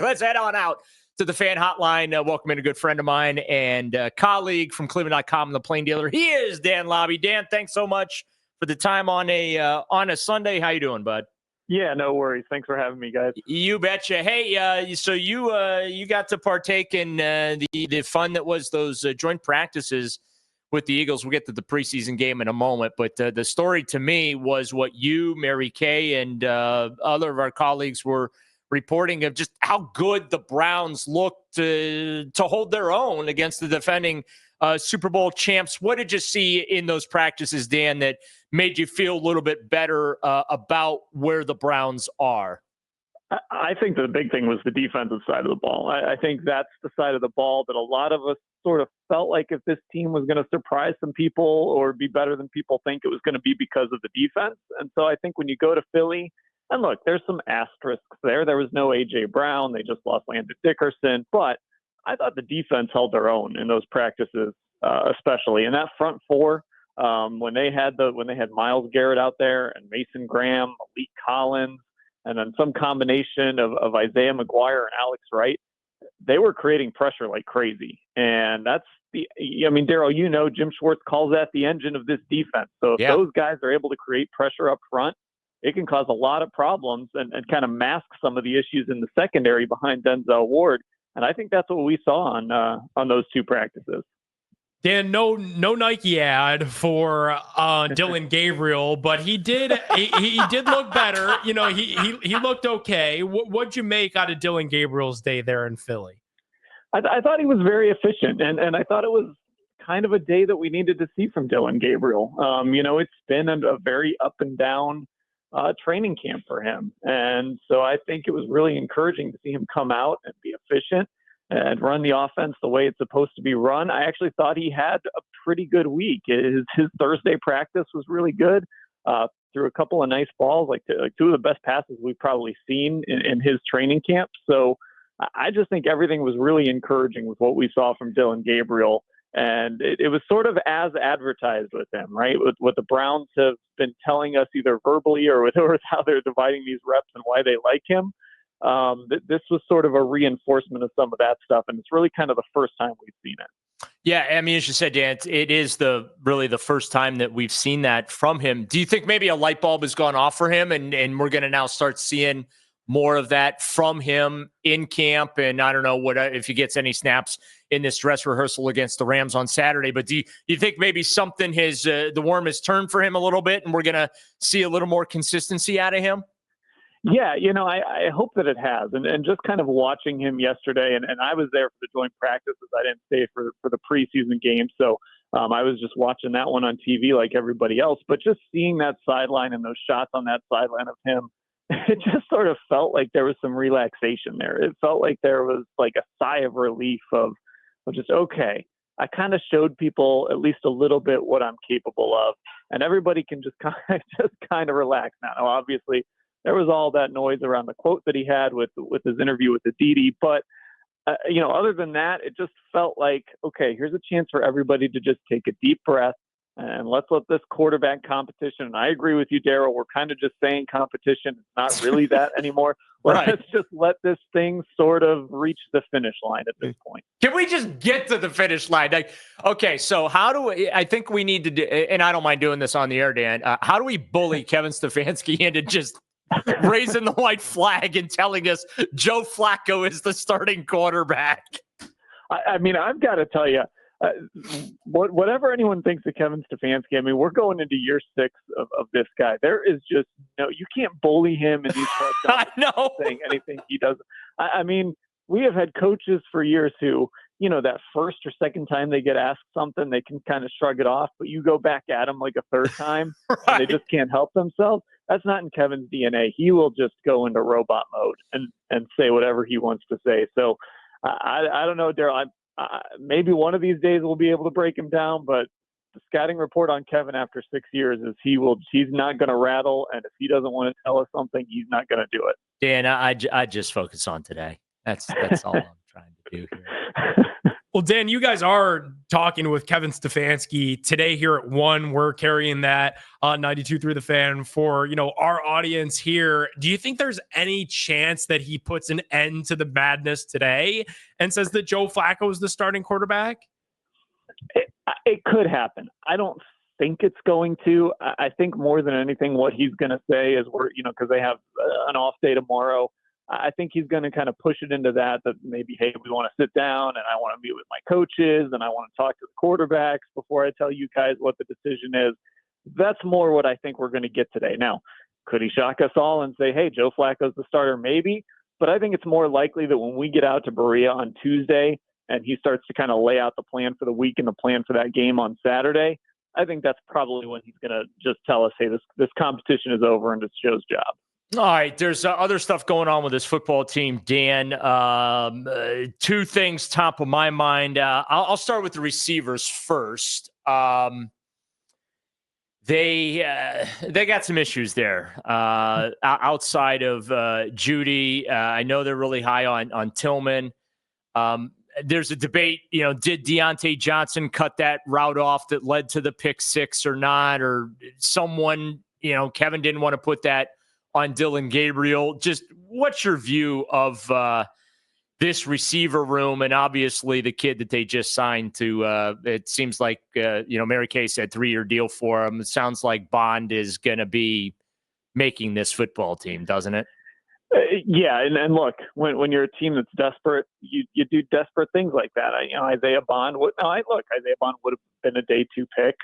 Let's head on out to the fan hotline. Welcome in a good friend of mine and colleague from Cleveland.com, the Plain Dealer. He is Dan Labbe. Dan, thanks so much for the time on a Sunday. How you doing, bud? Yeah, no worries. Thanks for having me, guys. You betcha. Hey, so you got to partake in the fun that was those joint practices with the Eagles. We'll get to the preseason game in a moment, but the story to me was what you, Mary Kay, and other of our colleagues were reporting of just how good the Browns looked to hold their own against the defending Super Bowl champs. What did you see in those practices, Dan, that made you feel a little bit better about where the Browns are? I think the big thing was the defensive side of the ball. I think that's the side of the ball that a lot of us sort of felt like if this team was going to surprise some people or be better than people think, it was going to be because of the defense. And so I think when you go to Philly, and look, there's some asterisks there. There was no A.J. Brown. They just lost Landon Dickerson. But I thought the defense held their own in those practices, especially. And that front four, when they had Myles Garrett out there and Mason Graham, Malik Collins, and then some combination of Isaiah McGuire and Alex Wright, they were creating pressure like crazy. And that's Daryl, Jim Schwartz calls that the engine of this defense. So if those guys are able to create pressure up front, it can cause a lot of problems and kind of mask some of the issues in the secondary behind Denzel Ward. And I think that's what we saw on those two practices. Dan, no Nike ad for Dillon Gabriel, but he did look better. You know, he looked okay. What'd you make out of Dillon Gabriel's day there in Philly? I thought he was very efficient, and I thought it was kind of a day that we needed to see from Dillon Gabriel. It's been a very up and down training camp for him. And so I think it was really encouraging to see him come out and be efficient and run the offense the way it's supposed to be run. I actually thought he had a pretty good week. His Thursday practice was really good. Threw a couple of nice balls, like two of the best passes we've probably seen in his training camp. So I just think everything was really encouraging with what we saw from Dillon Gabriel. And it was sort of as advertised with him, right? With what the Browns have been telling us either verbally or with how they're dividing these reps and why they like him. This was sort of a reinforcement of some of that stuff. And it's really kind of the first time we've seen it. Yeah, I mean, as you said, Dan, it is really the first time that we've seen that from him. Do you think maybe a light bulb has gone off for him and we're going to now start seeing more of that from him in camp? And I don't know if he gets any snaps in this dress rehearsal against the Rams on Saturday, but do you think maybe something the worm has turned for him a little bit and we're going to see a little more consistency out of him? Yeah, I hope that it has. And just kind of watching him yesterday, and I was there for the joint practices. I didn't stay for the preseason game. So I was just watching that one on TV like everybody else. But just seeing that sideline and those shots on that sideline of him, it just sort of felt like there was some relaxation there. It felt like there was like a sigh of relief of just, okay, I kind of showed people at least a little bit what I'm capable of. And everybody can just kind of relax now. Now, obviously, there was all that noise around the quote that he had with his interview with Aditi. But, other than that, it just felt like, okay, here's a chance for everybody to just take a deep breath and let's let this quarterback competition. And I agree with you, Daryl. We're kind of just saying competition. It's not really that anymore. Let's just let this thing sort of reach the finish line at this point. Can we just get to the finish line? Okay, so I think we need to do, and I don't mind doing this on the air, Dan. How do we bully Kevin Stefanski into just raising the white flag and telling us Joe Flacco is the starting quarterback? I mean, I've got to tell you, whatever anyone thinks of Kevin Stefanski, I mean, we're going into year 6 of this guy. There is just you can't bully him in these press conferences saying anything he does. I mean, we have had coaches for years who, that first or second time they get asked something, they can kind of shrug it off, but you go back at them like a third time and they just can't help themselves. That's not in Kevin's DNA. He will just go into robot mode and say whatever he wants to say. So I don't know, Daryl. Maybe one of these days we'll be able to break him down, but the scouting report on Kevin after 6 years is he's not going to rattle. And if he doesn't want to tell us something, he's not going to do it. Dan, I just focus on today. That's all I'm trying to do here. Well, Dan, you guys are talking with Kevin Stefanski today here at 1. We're carrying that 92 through the fan for, our audience here. Do you think there's any chance that he puts an end to the madness today and says that Joe Flacco is the starting quarterback? It could happen. I don't think it's going to. I think more than anything, what he's going to say is because they have an off day tomorrow. I think he's going to kind of push it into that maybe, hey, we want to sit down and I want to meet with my coaches and I want to talk to the quarterbacks before I tell you guys what the decision is. That's more what I think we're going to get today. Now, could he shock us all and say, hey, Joe Flacco's the starter? Maybe. But I think it's more likely that when we get out to Berea on Tuesday and he starts to kind of lay out the plan for the week and the plan for that game on Saturday, I think that's probably when he's going to just tell us, hey, this competition is over and it's Joe's job. All right, there's other stuff going on with this football team, Dan. Two things top of my mind. I'll start with the receivers first. They got some issues there outside of Judy. I know they're really high on Tillman. There's a debate, did Deontay Johnson cut that route off that led to the pick six or not? Or someone, Kevin didn't want to put that on Dillon Gabriel. Just what's your view of this receiver room, and obviously the kid that they just signed to, it seems like, Mary Kay said 3-year deal for him. It sounds like Bond is going to be making this football team, doesn't it? Yeah. And look, when you're a team that's desperate, you do desperate things like that. Isaiah Bond Isaiah Bond would have been a day 2 pick.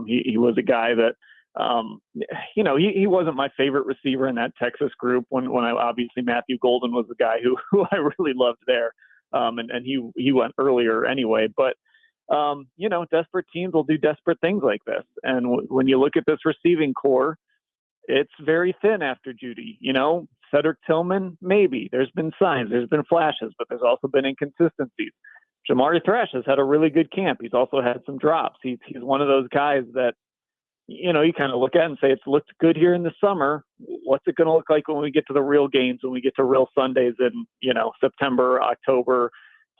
He was a guy that, he wasn't my favorite receiver in that Texas group when obviously Matthew Golden was the guy who I really loved there. And he went earlier anyway, but desperate teams will do desperate things like this. And when you look at this receiving core, it's very thin after Judy, Cedric Tillman, maybe there's been signs, there's been flashes, but there's also been inconsistencies. Jamari Thrash has had a really good camp. He's also had some drops. He's one of those guys that, you kind of look at and say, it's looked good here in the summer. What's it going to look like when we get to the real games, when we get to real Sundays in, September, October,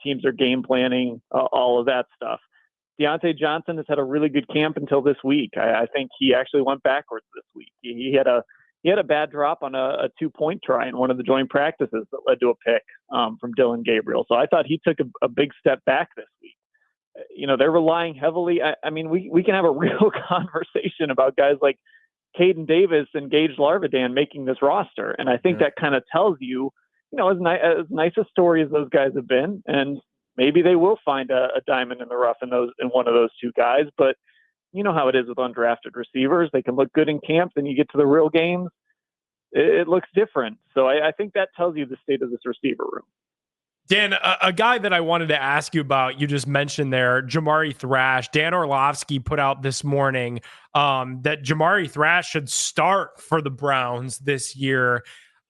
teams are game planning, all of that stuff. Deontay Johnson has had a really good camp until this week. I think he actually went backwards this week. He had a bad drop on a 2-point try in one of the joint practices that led to a pick from Dillon Gabriel. So I thought he took a big step back this week. They're relying heavily. We can have a real conversation about guys like Caden Davis and Gage Larvidan making this roster. And I think that kind of tells you, as nice a story as those guys have been, and maybe they will find a diamond in the rough in one of those two guys. But you know how it is with undrafted receivers. They can look good in camp, then you get to the real games, it looks different. So I think that tells you the state of this receiver room. Dan, a guy that I wanted to ask you about, you just mentioned there, Jamari Thrash. Dan Orlovsky put out this morning that Jamari Thrash should start for the Browns this year.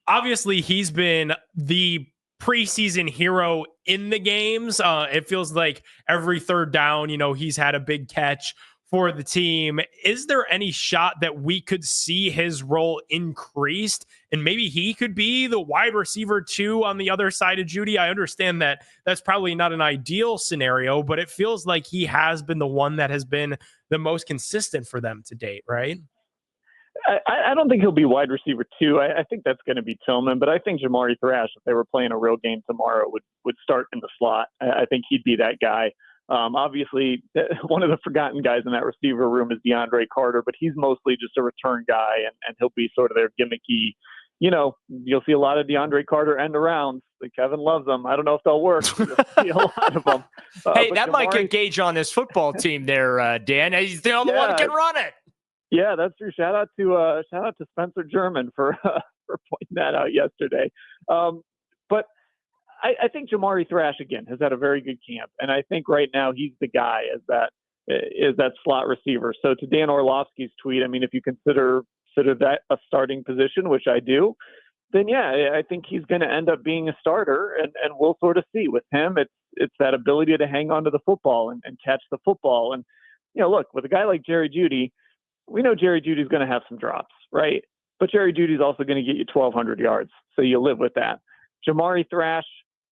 Obviously, he's been the preseason hero in the games. It feels like every third down, he's had a big catch for the team. Is there any shot that we could see his role increased and maybe he could be the wide receiver 2 on the other side of Judy? I understand that that's probably not an ideal scenario, but it feels like he has been the one that has been the most consistent for them to date, right? I don't think he'll be wide receiver 2. I think that's going to be Tillman, but I think Jamari Thrash, if they were playing a real game tomorrow, would start in the slot. I think he'd be that guy. Obviously, one of the forgotten guys in that receiver room is DeAndre Carter, but he's mostly just a return guy, and he'll be sort of their gimmicky. You'll see a lot of DeAndre Carter end arounds. Kevin loves them. I don't know if they'll work. You'll see a lot of them. Hey, that might get Gage on this football team there, Dan. He's the only one who can run it. Yeah, that's true. Shout out to Spencer German for pointing that out yesterday. But I think Jamari Thrash again has had a very good camp, and I think right now he's the guy as that slot receiver. So to Dan Orlovsky's tweet, if you consider that a starting position, which I do, then yeah, I think he's going to end up being a starter, and we'll sort of see with him. It's that ability to hang on to the football and catch the football. And look, with a guy like Jerry Jeudy, we know Jerry Judy's going to have some drops, right? But Jerry Judy's also going to get you 1,200 yards, so you live with that. Jamari Thrash,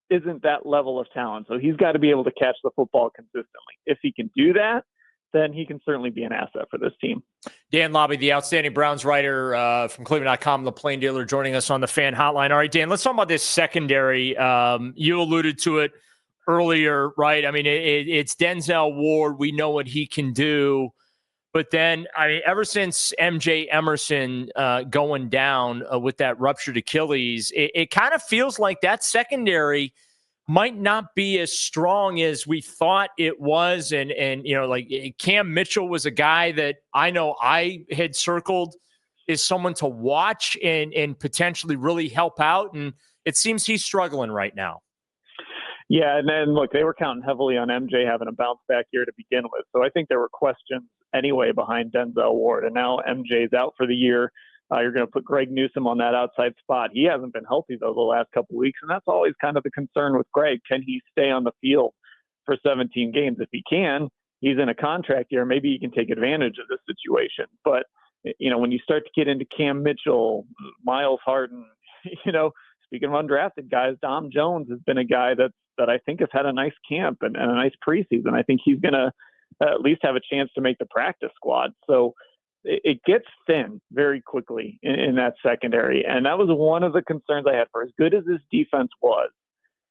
isn't that level of talent. So he's got to be able to catch the football consistently. If he can do that, then he can certainly be an asset for this team. Dan Labbe, the outstanding Browns writer from Cleveland.com, the Plain Dealer, joining us on the fan hotline. All right, Dan, let's talk about this secondary. You alluded to it earlier, right? I mean, it's Denzel Ward. We know what he can do. But then, I mean, ever since MJ Emerson going down with that ruptured Achilles, it kind of feels like that secondary might not be as strong as we thought it was. And you know, like Cam Mitchell was a guy that I know I had circled as someone to watch and potentially really help out. And it seems he's struggling right now. Yeah, and then, look, they were counting heavily on MJ having a bounce back year to begin with. So I think there were questions anyway behind Denzel Ward. And now MJ's out for the year. You're going to put Greg Newsome on that outside spot. He hasn't been healthy, though, the last couple of weeks. And that's always kind of the concern with Greg. Can he stay on the field for 17 games? If he can, he's in a contract year. Maybe he can take advantage of this situation. But, you know, when you start to get into Cam Mitchell, Miles Harden, you know, speaking of undrafted guys, Dom Jones has been a guy that I think has had a nice camp and a nice preseason. I think he's going to at least have a chance to make the practice squad. So it gets thin very quickly in that secondary. And that was one of the concerns I had. For as good as this defense was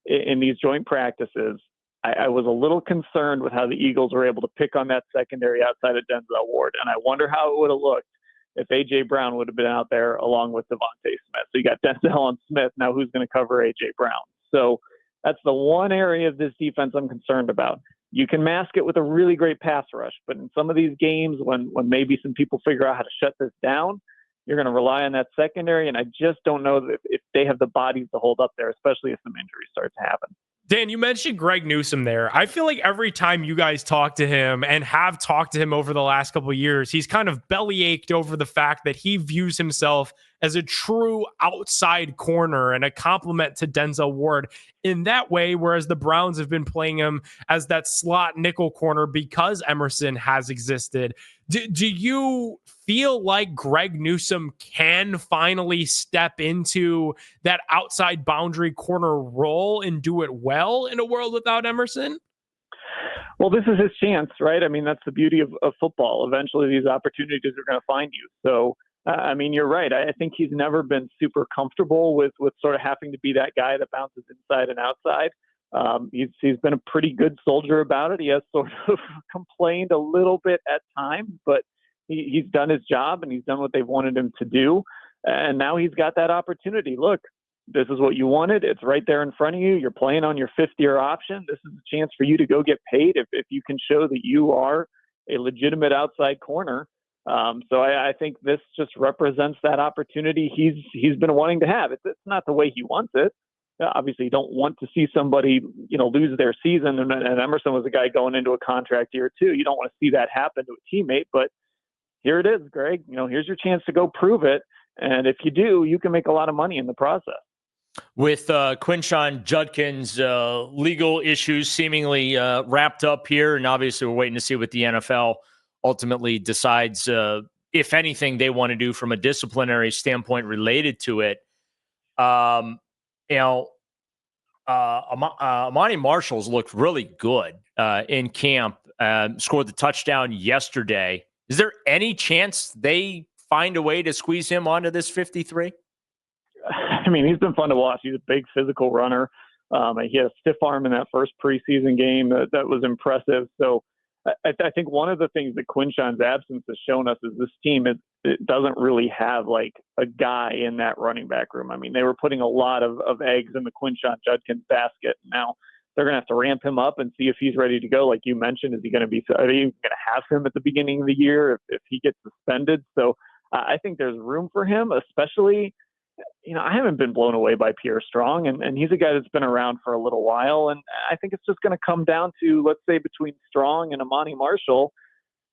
in these joint practices, I was a little concerned with how the Eagles were able to pick on that secondary outside of Denzel Ward. And I wonder how it would have looked if A.J. Brown would have been out there along with Devontae Smith. So you got Denzel and Smith. Now who's going to cover A.J. Brown? So that's the one area of this defense I'm concerned about. You can mask it with a really great pass rush, but in some of these games when maybe some people figure out how to shut this down, you're going to rely on that secondary, and I just don't know if they have the bodies to hold up there, especially if some injuries start to happen. Dan, you mentioned Greg Newsome there. I feel like every time you guys talk to him and have talked to him over the last couple of years, he's kind of bellyached over the fact that he views himself as a true outside corner and a compliment to Denzel Ward in that way, whereas the Browns have been playing him as that slot nickel corner because Emerson has existed. Do you feel like Greg Newsome can finally step into that outside boundary corner role and do it well in a world without Emerson? Well, this is his chance, right? I mean, that's the beauty of football. Eventually, these opportunities are going to find you. So, I mean, you're right. I think he's never been super comfortable with sort of having to be that guy that bounces inside and outside. He's been a pretty good soldier about it. He has sort of complained a little bit at times, but he's done his job and he's done what they've wanted him to do. And now he's got that opportunity. Look, this is what you wanted. It's right there in front of you. You're playing on your fifth-year option. This is a chance for you to go get paid if you can show that you are a legitimate outside corner. So I think this just represents that opportunity he's been wanting to have. It's not the way he wants it. Obviously, you don't want to see somebody, lose their season. And Emerson was a guy going into a contract year too. You don't want to see that happen to a teammate. But here it is, Greg. Here's your chance to go prove it. And if you do, you can make a lot of money in the process. With Quinshon Judkins' legal issues seemingly wrapped up here, and obviously we're waiting to see what the NFL ultimately decides, if anything, they want to do from a disciplinary standpoint related to it. Amani Marshall's looked really good in camp, scored the touchdown yesterday. Is there any chance they find a way to squeeze him onto this 53? I mean, he's been fun to watch. He's a big physical runner. He had a stiff arm in that first preseason game that was impressive. So I think one of the things that Quinshon's absence has shown us is this team it doesn't really have like a guy in that running back room. I mean, they were putting a lot of eggs in the Quinshon Judkins basket. Now they're going to have to ramp him up and see if he's ready to go. Like you mentioned, are they going to have him at the beginning of the year if he gets suspended? So I think there's room for him, especially, I haven't been blown away by Pierre Strong, and he's a guy that's been around for a little while. And I think it's just going to come down to, let's say, between Strong and Amani Marshall,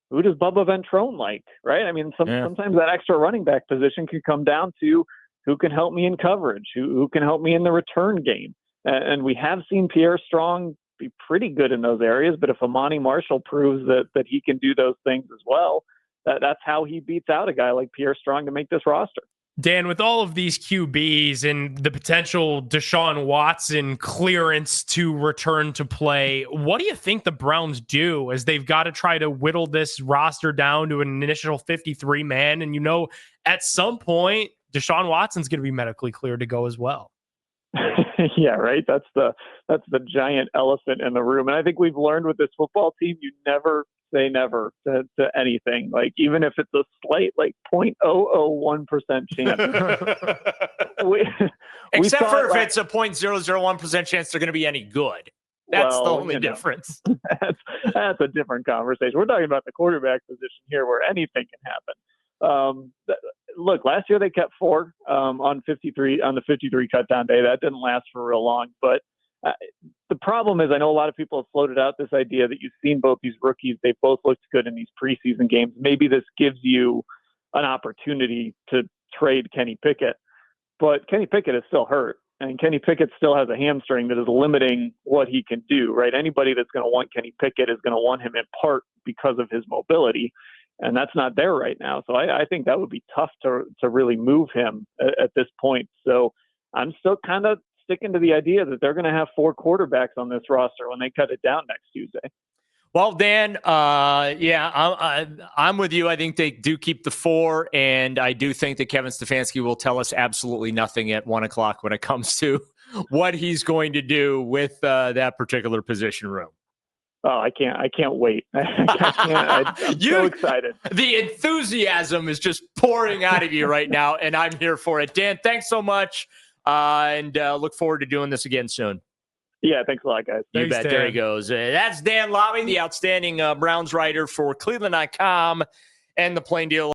who does Bubba Ventrone like, right? I mean, sometimes that extra running back position can come down to who can help me in coverage, who can help me in the return game. And we have seen Pierre Strong be pretty good in those areas, but if Amani Marshall proves that he can do those things as well, that's how he beats out a guy like Pierre Strong to make this roster. Dan, with all of these QBs and the potential Deshaun Watson clearance to return to play, what do you think the Browns do as they've got to try to whittle this roster down to an initial 53 man? And, at some point, Deshaun Watson's going to be medically cleared to go as well. Yeah, right. That's the giant elephant in the room. And I think we've learned with this football team, you never say never to anything. Like, even if it's a slight, 0.001% chance. Except for if it's a 0.001% chance they're going to be any good. That's the only difference. That's a different conversation. We're talking about the quarterback position here, where anything can happen. Look, last year they kept 4 on the 53 cutdown day. That didn't last for real long. But the problem is, I know a lot of people have floated out this idea that you've seen both these rookies. They both looked good in these preseason games. Maybe this gives you an opportunity to trade Kenny Pickett. But Kenny Pickett is still hurt. And Kenny Pickett still has a hamstring that is limiting what he can do, right? Anybody that's going to want Kenny Pickett is going to want him in part because of his mobility. And that's not there right now. So I think that would be tough to really move him at this point. So I'm still kind of sticking to the idea that they're going to have 4 quarterbacks on this roster when they cut it down next Tuesday. Well, Dan, I'm with you. I think they do keep the 4, and I do think that Kevin Stefanski will tell us absolutely nothing at 1:00 when it comes to what he's going to do with that particular position room. Oh, I can't wait. I'm so excited. The enthusiasm is just pouring out of you right now, and I'm here for it. Dan, thanks so much, and look forward to doing this again soon. Yeah, thanks a lot, guys. You bet. Dan. There he goes. That's Dan Labbe, the outstanding Browns writer for Cleveland.com and the Plain Deal.